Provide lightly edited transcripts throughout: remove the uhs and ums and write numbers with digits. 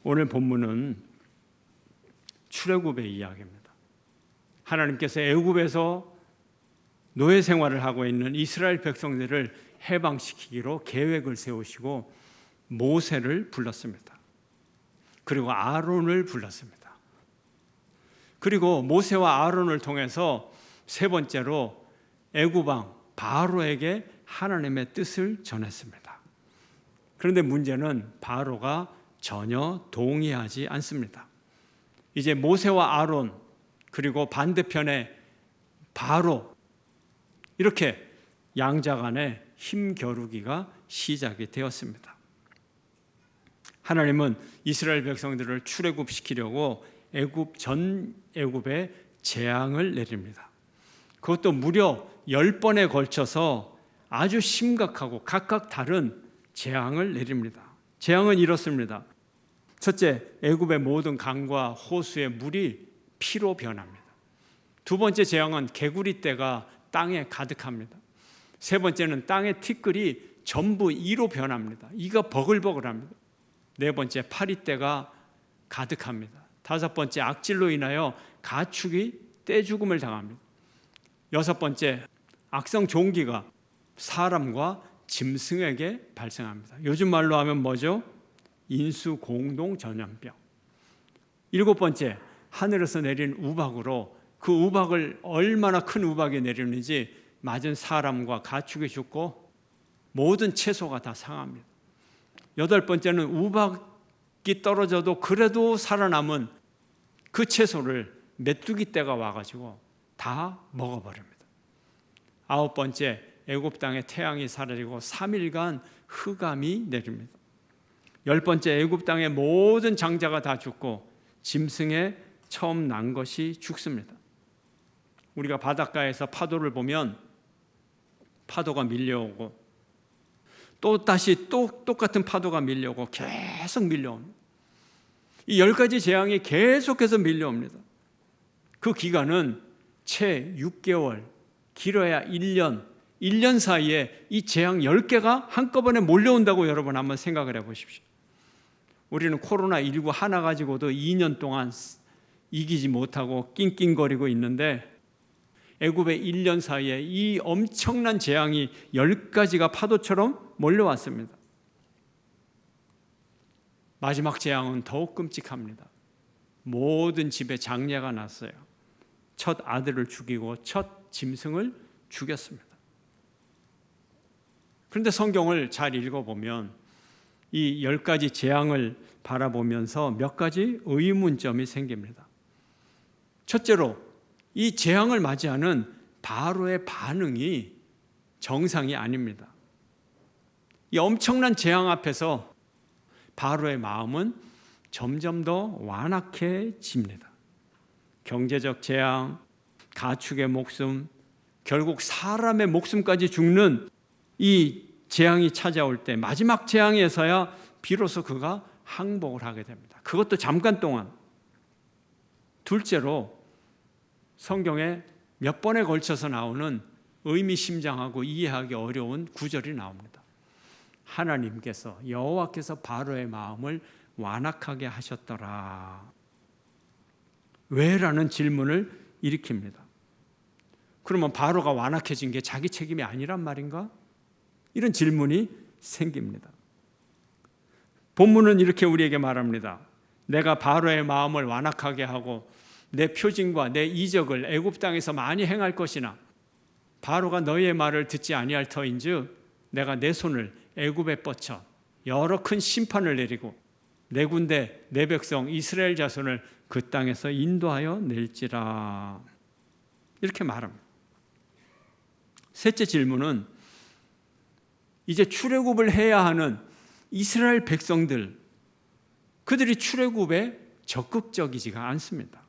오늘 본문은 출애굽의 이야기입니다. 하나님께서 애굽에서 노예 생활을 하고 있는 이스라엘 백성들을 해방시키기로 계획을 세우시고 모세를 불렀습니다. 그리고 아론을 불렀습니다. 그리고 모세와 아론을 통해서 세 번째로 애굽 왕 바로에게 하나님의 뜻을 전했습니다. 그런데 문제는 바로가 전혀 동의하지 않습니다. 이제 모세와 아론 그리고 반대편에 바로 이렇게 양자 간의 힘겨루기가 시작이 되었습니다. 하나님은 이스라엘 백성들을 출애굽시키려고 전 애굽에 재앙을 내립니다. 그것도 무려 10번에 걸쳐서 아주 심각하고 각각 다른 재앙을 내립니다. 재앙은 이렇습니다. 첫째, 애굽의 모든 강과 호수의 물이 피로 변합니다. 두 번째 재앙은 개구리떼가 땅에 가득합니다. 세 번째는 땅의 티끌이 전부 이로 변합니다. 이가 버글버글합니다. 네 번째, 파리떼가 가득합니다. 다섯 번째, 악질로 인하여 가축이 떼죽음을 당합니다. 여섯 번째, 악성 종기가 사람과 짐승에게 발생합니다. 요즘 말로 하면 뭐죠? 인수공동전염병. 일곱 번째, 하늘에서 내린 우박으로 그 우박을 얼마나 큰 우박이 내리는지 맞은 사람과 가축이 죽고 모든 채소가 다 상합니다. 여덟 번째는 우박이 떨어져도 그래도 살아남은 그 채소를 메뚜기 떼가 와가지고 다 먹어버립니다. 아홉 번째, 애굽 땅에 태양이 사라지고 3일간 흑암이 내립니다. 열 번째, 애굽 땅의 모든 장자가 다 죽고 짐승에 처음 난 것이 죽습니다. 우리가 바닷가에서 파도를 보면 파도가 밀려오고 또 다시 똑같은 파도가 밀려오고 계속 밀려옵니다. 이 10가지 재앙이 계속해서 밀려옵니다. 그 기간은 채 6개월, 길어야 1년 사이에 이 재앙 10개가 한꺼번에 몰려온다고 여러분 한번 생각을 해보십시오. 우리는 코로나19 하나 가지고도 2년 동안 이기지 못하고 낑낑거리고 있는데 애굽의 1년 사이에 이 엄청난 재앙이 10가지가 파도처럼 몰려왔습니다. 마지막 재앙은 더욱 끔찍합니다. 모든 집에 장례가 났어요. 첫 아들을 죽이고 첫 짐승을 죽였습니다. 그런데 성경을 잘 읽어보면 이 10가지 재앙을 바라보면서 몇 가지 의문점이 생깁니다. 첫째로 이 재앙을 맞이하는 바로의 반응이 정상이 아닙니다. 이 엄청난 재앙 앞에서 바로의 마음은 점점 더 완악해집니다. 경제적 재앙, 가축의 목숨, 결국 사람의 목숨까지 죽는 이 재앙이 찾아올 때 마지막 재앙에서야 비로소 그가 항복을 하게 됩니다. 그것도 잠깐 동안. 둘째로 성경에 몇 번에 걸쳐서 나오는 의미심장하고 이해하기 어려운 구절이 나옵니다. 하나님께서 여호와께서 바로의 마음을 완악하게 하셨더라. 왜라는 질문을 일으킵니다. 그러면 바로가 완악해진 게 자기 책임이 아니란 말인가? 이런 질문이 생깁니다. 본문은 이렇게 우리에게 말합니다. 내가 바로의 마음을 완악하게 하고 내 표징과 내 이적을 애굽 땅에서 많이 행할 것이나 바로가 너희의 말을 듣지 아니할 터인즉 내가 내 손을 애굽에 뻗쳐 여러 큰 심판을 내리고 내 군대 내 백성 이스라엘 자손을 그 땅에서 인도하여 낼지라. 이렇게 말합니다. 셋째 질문은 이제 출애굽을 해야 하는 이스라엘 백성들, 그들이 출애굽에 적극적이지가 않습니다.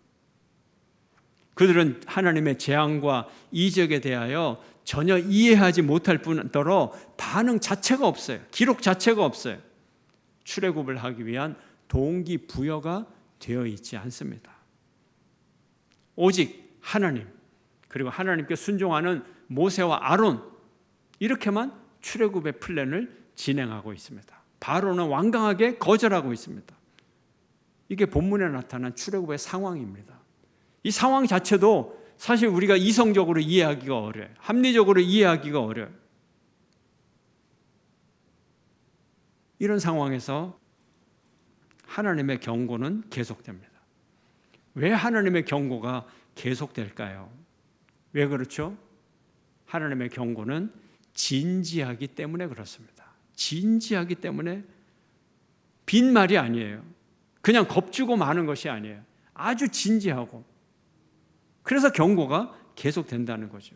그들은 하나님의 재앙과 이적에 대하여 전혀 이해하지 못할 뿐더러 반응 자체가 없어요. 기록 자체가 없어요. 출애굽을 하기 위한 동기부여가 되어 있지 않습니다. 오직 하나님, 그리고 하나님께 순종하는 모세와 아론, 이렇게만 출애굽의 플랜을 진행하고 있습니다. 바로는 완강하게 거절하고 있습니다. 이게 본문에 나타난 출애굽의 상황입니다. 이 상황 자체도 사실 우리가 이성적으로 이해하기가 어려워요. 합리적으로 이해하기가 어려워요. 이런 상황에서 하나님의 경고는 계속됩니다. 왜 하나님의 경고가 계속될까요? 왜 그렇죠? 하나님의 경고는 진지하기 때문에 그렇습니다. 진지하기 때문에 빈말이 아니에요. 그냥 겁주고 마는 것이 아니에요. 아주 진지하고, 그래서 경고가 계속된다는 거죠.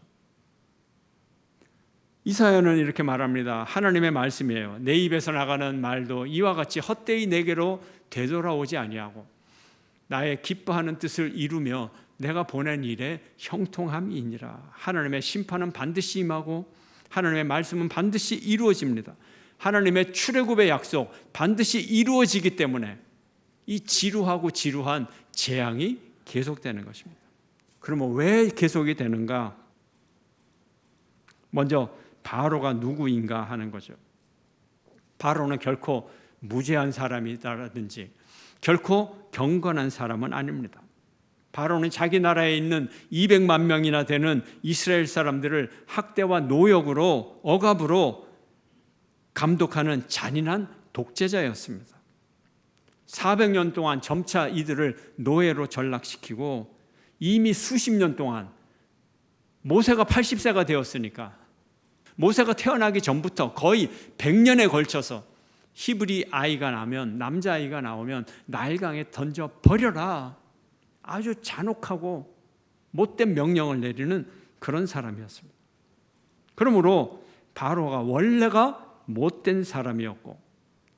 이사야는 이렇게 말합니다. 하나님의 말씀이에요. 내 입에서 나가는 말도 이와 같이 헛되이 내게로 되돌아오지 아니하고 나의 기뻐하는 뜻을 이루며 내가 보낸 일에 형통함이니라. 하나님의 심판은 반드시 임하고 하나님의 말씀은 반드시 이루어집니다. 하나님의 출애굽의 약속 반드시 이루어지기 때문에 이 지루하고 지루한 재앙이 계속되는 것입니다. 그러면 왜 계속이 되는가? 먼저 바로가 누구인가 하는 거죠. 바로는 결코 무죄한 사람이라든지 결코 경건한 사람은 아닙니다. 바로는 자기 나라에 있는 200만 명이나 되는 이스라엘 사람들을 학대와 노역으로, 억압으로 감독하는 잔인한 독재자였습니다. 400년 동안 점차 이들을 노예로 전락시키고 이미 수십 년 동안 모세가 80세가 되었으니까 모세가 태어나기 전부터 거의 100년에 걸쳐서 히브리 아이가 나면, 남자아이가 나오면 나일강에 던져버려라, 아주 잔혹하고 못된 명령을 내리는 그런 사람이었습니다. 그러므로 바로가 원래가 못된 사람이었고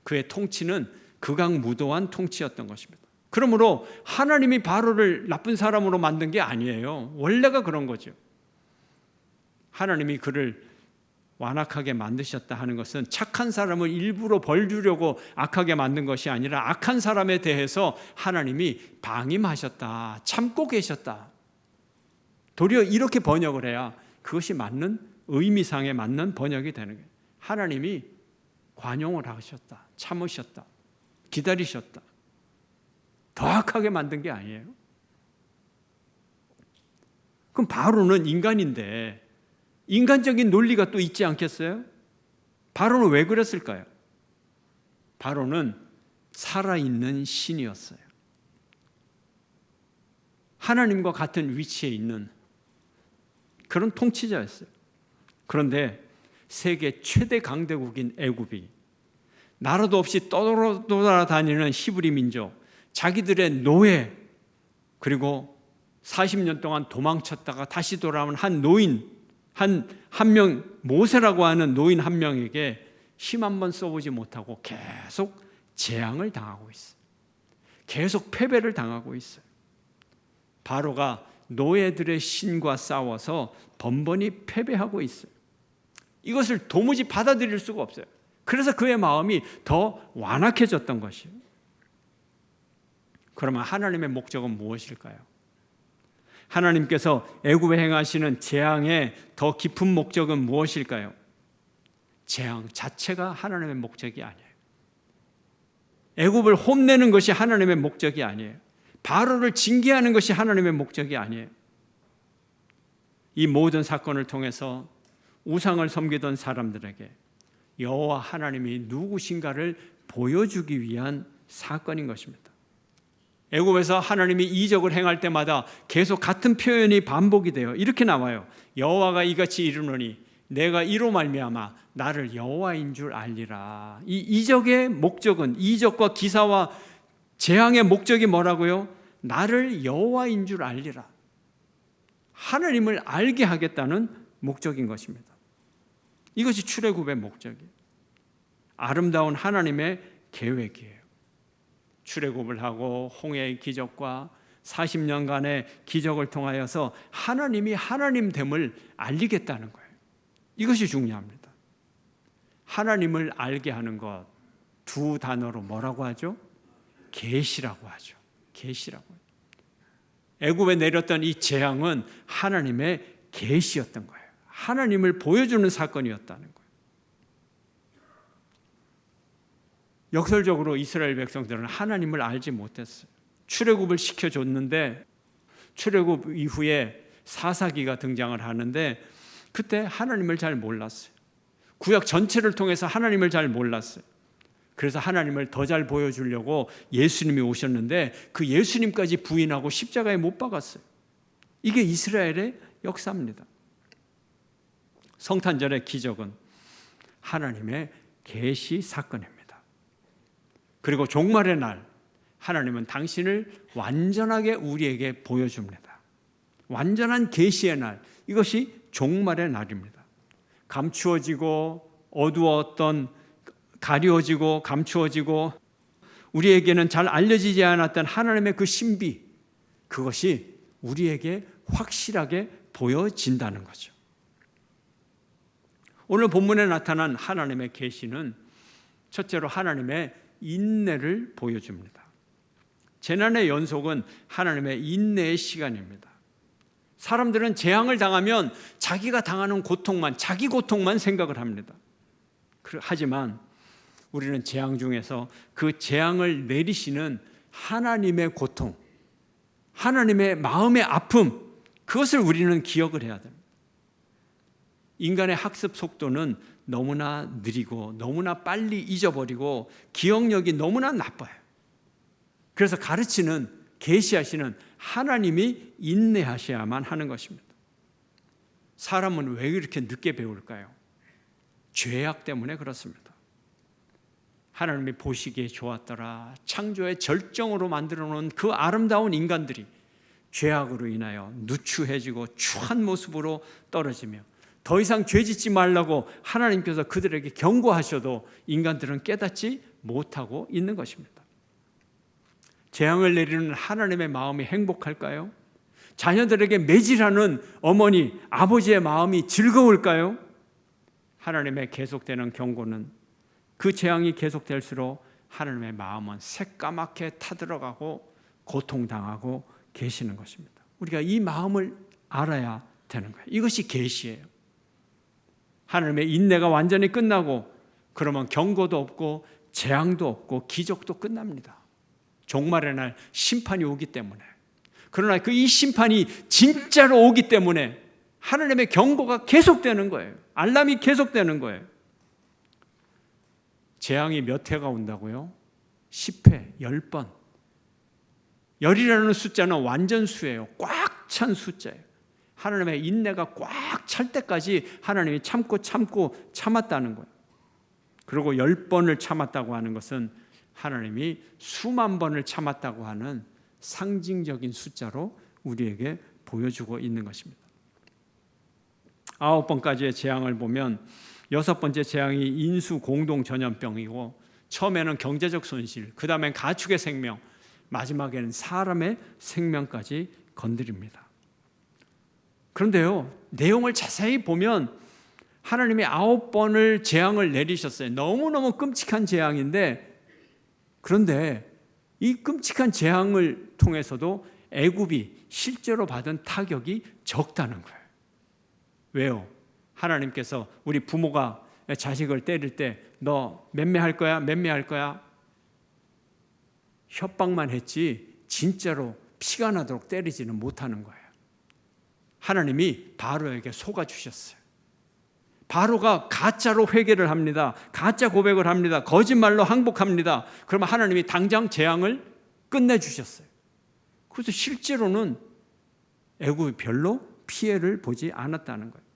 그의 통치는 극악무도한 통치였던 것입니다. 그러므로 하나님이 바로를 나쁜 사람으로 만든 게 아니에요. 원래가 그런 거죠. 하나님이 그를 완악하게 만드셨다 하는 것은 착한 사람을 일부러 벌 주려고 악하게 만든 것이 아니라 악한 사람에 대해서 하나님이 방임하셨다, 참고 계셨다. 도리어 이렇게 번역을 해야 그것이 맞는, 의미상에 맞는 번역이 되는 거예요. 하나님이 관용을 하셨다, 참으셨다, 기다리셨다. 더 악하게 만든 게 아니에요. 그럼 바로는 인간인데 인간적인 논리가 또 있지 않겠어요? 바로는 왜 그랬을까요? 바로는 살아있는 신이었어요. 하나님과 같은 위치에 있는 그런 통치자였어요. 그런데 세계 최대 강대국인 애굽이 나라도 없이 떠돌아다니는 히브리 민족, 자기들의 노예, 그리고 40년 동안 도망쳤다가 다시 돌아온 한 노인, 한 명, 모세라고 하는 노인 한 명에게 힘 한 번 써보지 못하고 계속 재앙을 당하고 있어요. 계속 패배를 당하고 있어요. 바로가 노예들의 신과 싸워서 번번이 패배하고 있어요. 이것을 도무지 받아들일 수가 없어요. 그래서 그의 마음이 더 완악해졌던 것이에요. 그러면 하나님의 목적은 무엇일까요? 하나님께서 애굽에 행하시는 재앙의 더 깊은 목적은 무엇일까요? 재앙 자체가 하나님의 목적이 아니에요. 애굽을 홈내는 것이 하나님의 목적이 아니에요. 바로를 징계하는 것이 하나님의 목적이 아니에요. 이 모든 사건을 통해서 우상을 섬기던 사람들에게 여호와 하나님이 누구신가를 보여주기 위한 사건인 것입니다. 애굽에서 하나님이 이적을 행할 때마다 계속 같은 표현이 반복이 돼요. 이렇게 나와요. 여호와가 이같이 이르노니 내가 이로 말미암아 나를 여호와인 줄 알리라. 이 이적의 목적은, 이적과 기사와 재앙의 목적이 뭐라고요? 나를 여호와인 줄 알리라. 하나님을 알게 하겠다는 목적인 것입니다. 이것이 출애굽의 목적이에요. 아름다운 하나님의 계획이에요. 출애굽을 하고 홍해의 기적과 40년간의 기적을 통하여서 하나님이 하나님됨을 알리겠다는 거예요. 이것이 중요합니다. 하나님을 알게 하는 것, 두 단어로 뭐라고 하죠? 계시라고 하죠. 계시라고. 애굽에 내렸던 이 재앙은 하나님의 계시였던 거예요. 하나님을 보여주는 사건이었다는 거예요. 역설적으로 이스라엘 백성들은 하나님을 알지 못했어요. 출애굽을 시켜줬는데 출애굽 이후에 사사기가 등장을 하는데 그때 하나님을 잘 몰랐어요. 구약 전체를 통해서 하나님을 잘 몰랐어요. 그래서 하나님을 더 잘 보여주려고 예수님이 오셨는데 그 예수님까지 부인하고 십자가에 못 박았어요. 이게 이스라엘의 역사입니다. 성탄절의 기적은 하나님의 계시 사건입니다. 그리고 종말의 날 하나님은 당신을 완전하게 우리에게 보여줍니다. 완전한 계시의 날, 이것이 종말의 날입니다. 감추어지고 어두웠던, 가려지고 감추어지고 우리에게는 잘 알려지지 않았던 하나님의 그 신비, 그것이 우리에게 확실하게 보여진다는 거죠. 오늘 본문에 나타난 하나님의 계시는 첫째로 하나님의 인내를 보여줍니다. 재난의 연속은 하나님의 인내의 시간입니다. 사람들은 재앙을 당하면 자기가 당하는 고통만, 자기 고통만 생각을 합니다. 하지만 우리는 재앙 중에서 그 재앙을 내리시는 하나님의 고통, 하나님의 마음의 아픔, 그것을 우리는 기억을 해야 됩니다. 인간의 학습 속도는 너무나 느리고 너무나 빨리 잊어버리고 기억력이 너무나 나빠요. 그래서 가르치는, 계시하시는 하나님이 인내하셔야만 하는 것입니다. 사람은 왜 이렇게 늦게 배울까요? 죄악 때문에 그렇습니다. 하나님이 보시기에 좋았더라, 창조의 절정으로 만들어 놓은 그 아름다운 인간들이 죄악으로 인하여 누추해지고 추한 모습으로 떨어지며 더 이상 죄 짓지 말라고 하나님께서 그들에게 경고하셔도 인간들은 깨닫지 못하고 있는 것입니다. 재앙을 내리는 하나님의 마음이 행복할까요? 자녀들에게 매질하는 어머니, 아버지의 마음이 즐거울까요? 하나님의 계속되는 경고는 그 재앙이 계속될수록 하나님의 마음은 새까맣게 타들어가고 고통당하고 계시는 것입니다. 우리가 이 마음을 알아야 되는 거예요. 이것이 계시예요. 하나님의 인내가 완전히 끝나고 그러면 경고도 없고 재앙도 없고 기적도 끝납니다. 종말의 날 심판이 오기 때문에. 그러나 그 이 심판이 진짜로 오기 때문에 하나님의 경고가 계속되는 거예요. 알람이 계속되는 거예요. 재앙이 몇 회가 온다고요? 10회, 10번. 열이라는 숫자는 완전수예요. 꽉 찬 숫자예요. 하나님의 인내가 꽉 찰 때까지 하나님이 참고 참았다는 거예요. 그리고 10번을 참았다고 하는 것은 하나님이 수만 번을 참았다고 하는 상징적인 숫자로 우리에게 보여주고 있는 것입니다. 9번까지의 재앙을 보면 6번째 재앙이 인수 공동 전염병이고 처음에는 경제적 손실, 그 다음엔 가축의 생명, 마지막에는 사람의 생명까지 건드립니다. 그런데요, 내용을 자세히 보면 하나님이 9번을 재앙을 내리셨어요. 너무너무 끔찍한 재앙인데, 그런데 이 끔찍한 재앙을 통해서도 애굽이 실제로 받은 타격이 적다는 거예요. 왜요? 하나님께서 우리 부모가 자식을 때릴 때 너 맴매할 거야? 맴매할 거야? 협박만 했지 진짜로 피가 나도록 때리지는 못하는 거예요. 하나님이 바로에게 속아주셨어요. 바로가 가짜로 회개를 합니다. 가짜 고백을 합니다. 거짓말로 항복합니다. 그러면 하나님이 당장 재앙을 끝내주셨어요. 그래서 실제로는 애굽이 별로 피해를 보지 않았다는 거예요.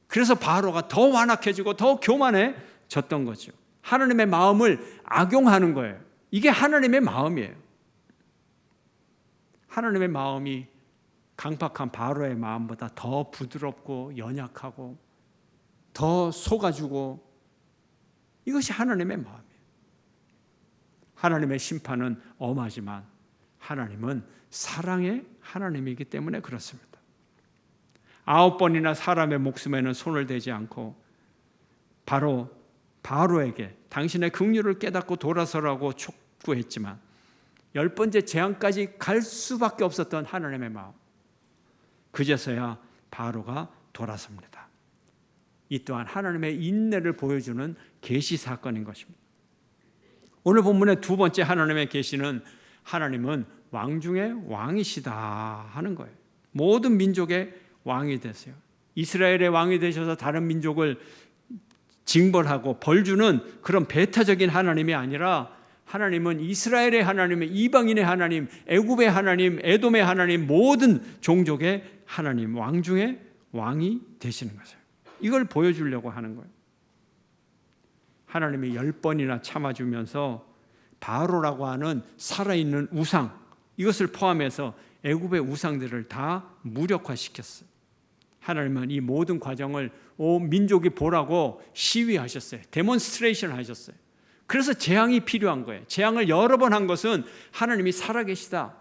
그래서 바로가 더 완악해지고 더 교만해졌던 거죠. 하나님의 마음을 악용하는 거예요. 이게 하나님의 마음이에요. 하나님의 마음이 강팍한 바로의 마음보다 더 부드럽고 연약하고 더 속아주고, 이것이 하나님의 마음이에요. 하나님의 심판은 엄하지만 하나님은 사랑의 하나님이기 때문에 그렇습니다. 9번이나 사람의 목숨에는 손을 대지 않고 바로에게 당신의 긍휼을 깨닫고 돌아서라고 촉구했지만 10번째 재앙까지 갈 수밖에 없었던 하나님의 마음, 그제서야 바로가 돌아섭니다. 이 또한 하나님의 인내를 보여주는 계시 사건인 것입니다. 오늘 본문의 두 번째 하나님의 계시는 하나님은 왕 중에 왕이시다 하는 거예요. 모든 민족의 왕이 되세요. 이스라엘의 왕이 되셔서 다른 민족을 징벌하고 벌주는 그런 배타적인 하나님이 아니라 하나님은 이스라엘의 하나님, 이방인의 하나님, 애굽의 하나님, 에돔의 하나님, 모든 종족의 하나님, 왕 중에 왕이 되시는 거죠. 이걸 보여주려고 하는 거예요. 하나님이 10번이나 참아주면서 바로라고 하는 살아있는 우상, 이것을 포함해서 애굽의 우상들을 다 무력화시켰어요. 하나님은 이 모든 과정을 온 민족이 보라고 시위하셨어요. 데몬스트레이션 하셨어요. 그래서 재앙이 필요한 거예요. 재앙을 여러 번 한 것은 하나님이 살아계시다,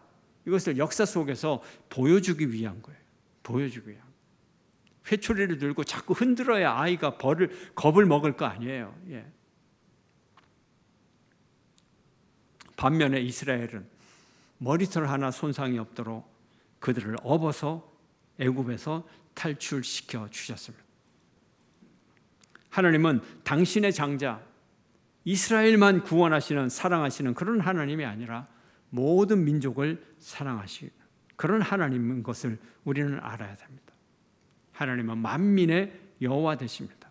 이것을 역사 속에서 보여주기 위한 거예요. 보여주기 위한. 회초리를 들고 자꾸 흔들어야 아이가 겁을 먹을 거 아니에요. 예. 반면에 이스라엘은 머리털 하나 손상이 없도록 그들을 업어서 애굽에서 탈출시켜 주셨습니다. 하나님은 당신의 장자 이스라엘만 구원하시는, 사랑하시는 그런 하나님이 아니라 모든 민족을 사랑하시는 그런 하나님인 것을 우리는 알아야 됩니다. 하나님은 만민의 여호와 되십니다.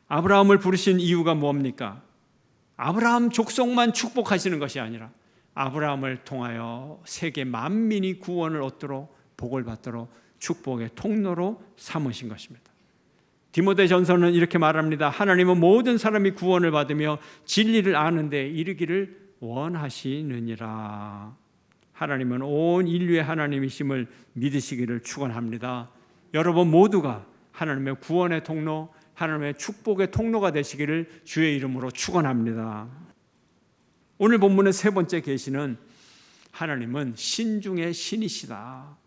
아브라함을 부르신 이유가 뭡니까? 아브라함 족속만 축복하시는 것이 아니라 아브라함을 통하여 세계 만민이 구원을 얻도록, 복을 받도록 축복의 통로로 삼으신 것입니다. 디모데전서는 이렇게 말합니다. 하나님은 모든 사람이 구원을 받으며 진리를 아는 데 이르기를 원하시느니라. 하나님은 온 인류의 하나님이심을 믿으시기를 축원합니다. 여러분 모두가 하나님의 구원의 통로, 하나님의 축복의 통로가 되시기를 주의 이름으로 축원합니다. 오늘 본문의 세 번째 계시는 하나님은 신 중의 신이시다.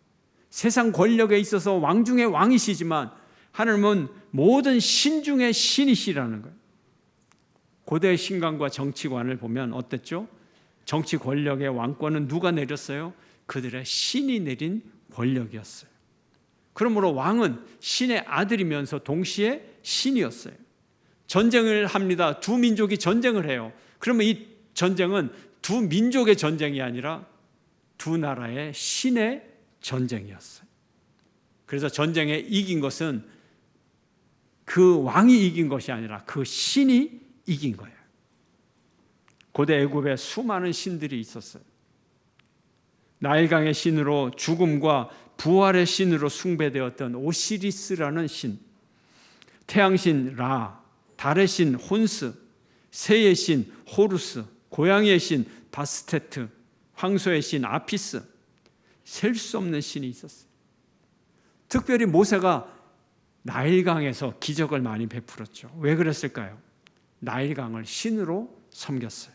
세상 권력에 있어서 왕 중의 왕이시지만 하나님은 모든 신 중의 신이시라는 거예요. 고대 신관과 정치관을 보면 어땠죠? 정치 권력의 왕권은 누가 내렸어요? 그들의 신이 내린 권력이었어요. 그러므로 왕은 신의 아들이면서 동시에 신이었어요. 전쟁을 합니다. 두 민족이 전쟁을 해요. 그러면 이 전쟁은 두 민족의 전쟁이 아니라 두 나라의 신의 전쟁이었어요. 그래서 전쟁에 이긴 것은 그 왕이 이긴 것이 아니라 그 신이 이긴 거예요. 고대 애굽에 수많은 신들이 있었어요. 나일강의 신으로 죽음과 부활의 신으로 숭배되었던 오시리스라는 신, 태양신 라, 달의 신 혼스, 새의 신 호루스, 고양이의 신 바스테트, 황소의 신 아피스, 셀 수 없는 신이 있었어요. 특별히 모세가 나일강에서 기적을 많이 베풀었죠. 왜 그랬을까요? 나일강을 신으로 섬겼어요.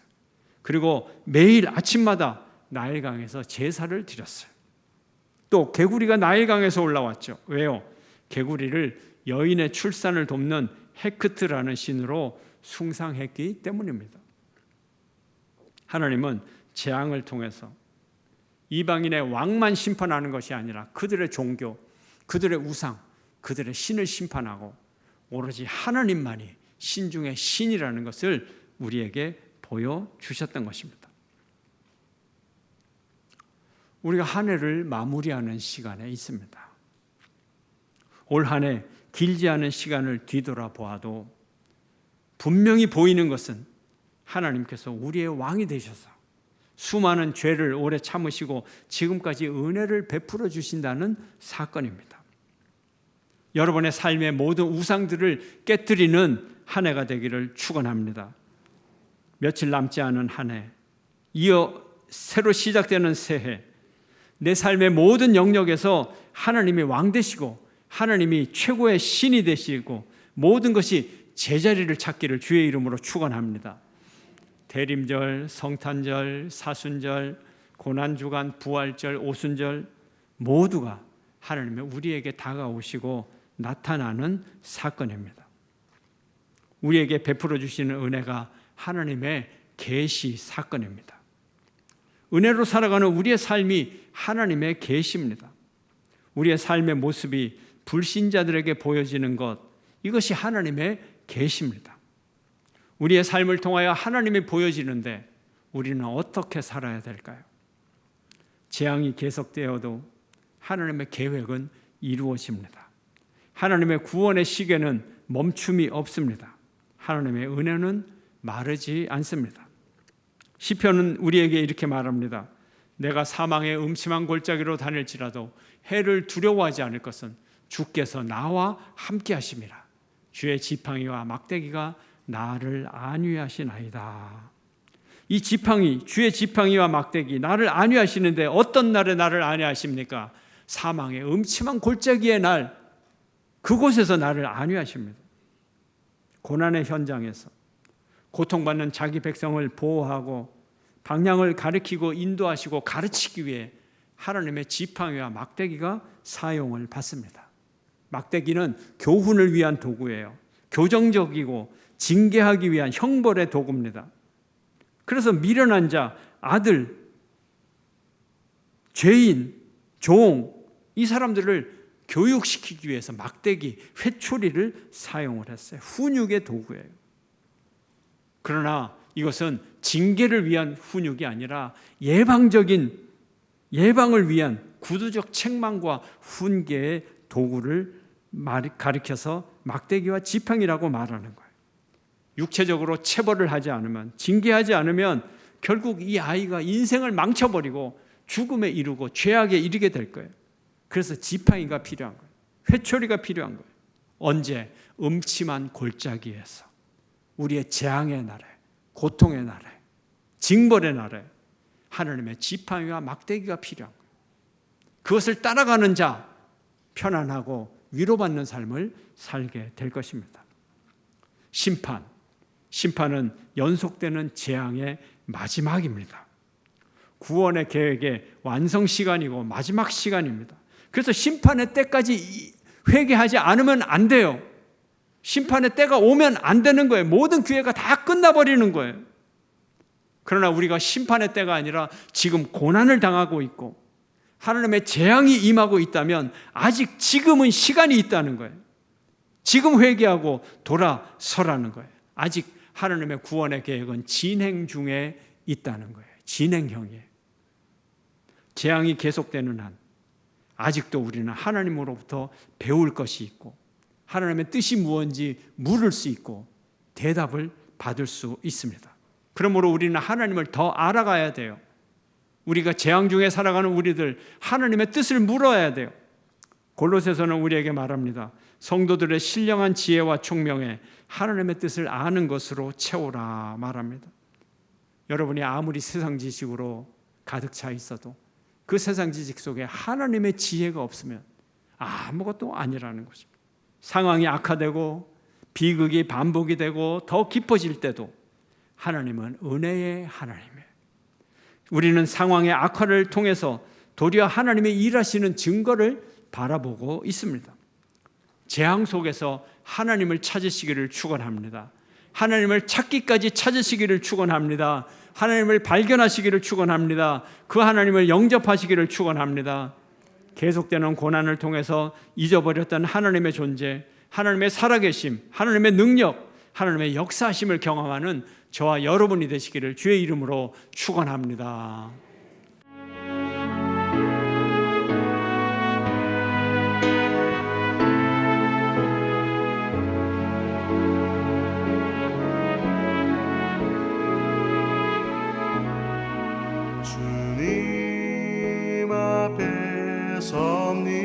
그리고 매일 아침마다 나일강에서 제사를 드렸어요. 또 개구리가 나일강에서 올라왔죠. 왜요? 개구리를 여인의 출산을 돕는 헤크트라는 신으로 숭상했기 때문입니다. 하나님은 재앙을 통해서 이방인의 왕만 심판하는 것이 아니라 그들의 종교, 그들의 우상, 그들의 신을 심판하고 오로지 하나님만이 신 중에 신이라는 것을 우리에게 보여주셨던 것입니다. 우리가 한 해를 마무리하는 시간에 있습니다. 올 한 해 길지 않은 시간을 뒤돌아보아도 분명히 보이는 것은 하나님께서 우리의 왕이 되셔서 수많은 죄를 오래 참으시고 지금까지 은혜를 베풀어 주신다는 사건입니다. 여러분의 삶의 모든 우상들을 깨뜨리는 한 해가 되기를 축원합니다. 며칠 남지 않은 한 해, 이어 새로 시작되는 새해, 내 삶의 모든 영역에서 하나님이 왕 되시고 하나님이 최고의 신이 되시고 모든 것이 제자리를 찾기를 주의 이름으로 축원합니다. 대림절, 성탄절, 사순절, 고난주간, 부활절, 오순절 모두가 하나님의 우리에게 다가오시고 나타나는 사건입니다. 우리에게 베풀어 주시는 은혜가 하나님의 계시 사건입니다. 은혜로 살아가는 우리의 삶이 하나님의 계시입니다. 우리의 삶의 모습이 불신자들에게 보여지는 것, 이것이 하나님의 계시입니다. 우리의 삶을 통하여 하나님이 보여지는데 우리는 어떻게 살아야 될까요? 재앙이 계속되어도 하나님의 계획은 이루어집니다. 하나님의 구원의 시계는 멈춤이 없습니다. 하나님의 은혜는 마르지 않습니다. 시편은 우리에게 이렇게 말합니다. 내가 사망의 음침한 골짜기로 다닐지라도 해를 두려워하지 않을 것은 주께서 나와 함께 하심이라. 주의 지팡이와 막대기가 나를 안위하시나이다. 이 지팡이, 주의 지팡이와 막대기, 나를 안위하시는데 어떤 날에 나를 안위하십니까? 사망의 음침한 골짜기의 날, 그곳에서 나를 안위하십니다. 고난의 현장에서 고통받는 자기 백성을 보호하고 방향을 가리키고 인도하시고 가르치기 위해 하나님의 지팡이와 막대기가 사용을 받습니다. 막대기는 교훈을 위한 도구예요. 교정적이고 징계하기 위한 형벌의 도구입니다. 그래서 미련한 자, 아들, 죄인, 종, 이 사람들을 교육시키기 위해서 막대기, 회초리를 사용을 했어요. 훈육의 도구예요. 그러나 이것은 징계를 위한 훈육이 아니라 예방을 위한 구두적 책망과 훈계의 도구를 가리켜서 막대기와 지팡이라고 말하는 거예요. 육체적으로 체벌을 하지 않으면, 징계하지 않으면 결국 이 아이가 인생을 망쳐버리고 죽음에 이르고 죄악에 이르게 될 거예요. 그래서 지팡이가 필요한 거예요. 회초리가 필요한 거예요. 언제? 음침한 골짜기에서, 우리의 재앙의 날에, 고통의 날에, 징벌의 날에 하나님의 지팡이와 막대기가 필요한 거예요. 그것을 따라가는 자, 편안하고 위로받는 삶을 살게 될 것입니다. 심판은 연속되는 재앙의 마지막입니다. 구원의 계획의 완성 시간이고 마지막 시간입니다. 그래서 심판의 때까지 회개하지 않으면 안 돼요. 심판의 때가 오면 안 되는 거예요. 모든 기회가 다 끝나버리는 거예요. 그러나 우리가 심판의 때가 아니라 지금 고난을 당하고 있고 하나님의 재앙이 임하고 있다면 아직 지금은 시간이 있다는 거예요. 지금 회개하고 돌아서라는 거예요. 아직 하나님의 구원의 계획은 진행 중에 있다는 거예요. 진행형이에요. 재앙이 계속되는 한 아직도 우리는 하나님으로부터 배울 것이 있고 하나님의 뜻이 무엇인지 물을 수 있고 대답을 받을 수 있습니다. 그러므로 우리는 하나님을 더 알아가야 돼요. 우리가 재앙 중에 살아가는 우리들, 하나님의 뜻을 물어야 돼요. 골로새서는 우리에게 말합니다. 성도들의 신령한 지혜와 총명에 하나님의 뜻을 아는 것으로 채우라 말합니다. 여러분이 아무리 세상 지식으로 가득 차 있어도 그 세상 지식 속에 하나님의 지혜가 없으면 아무것도 아니라는 것입니다. 상황이 악화되고 비극이 반복이 되고 더 깊어질 때도 하나님은 은혜의 하나님이에요. 우리는 상황의 악화를 통해서 도리어 하나님의 일하시는 증거를 바라보고 있습니다. 재앙 속에서 하나님을 찾으시기를 축원합니다. 하나님을 찾기까지 찾으시기를 축원합니다. 하나님을 발견하시기를 축원합니다. 그 하나님을 영접하시기를 축원합니다. 계속되는 고난을 통해서 잊어버렸던 하나님의 존재, 하나님의 살아계심, 하나님의 능력, 하나님의 역사하심을 경험하는 저와 여러분이 되시기를 주의 이름으로 축원합니다. 주님 앞에 섭니다.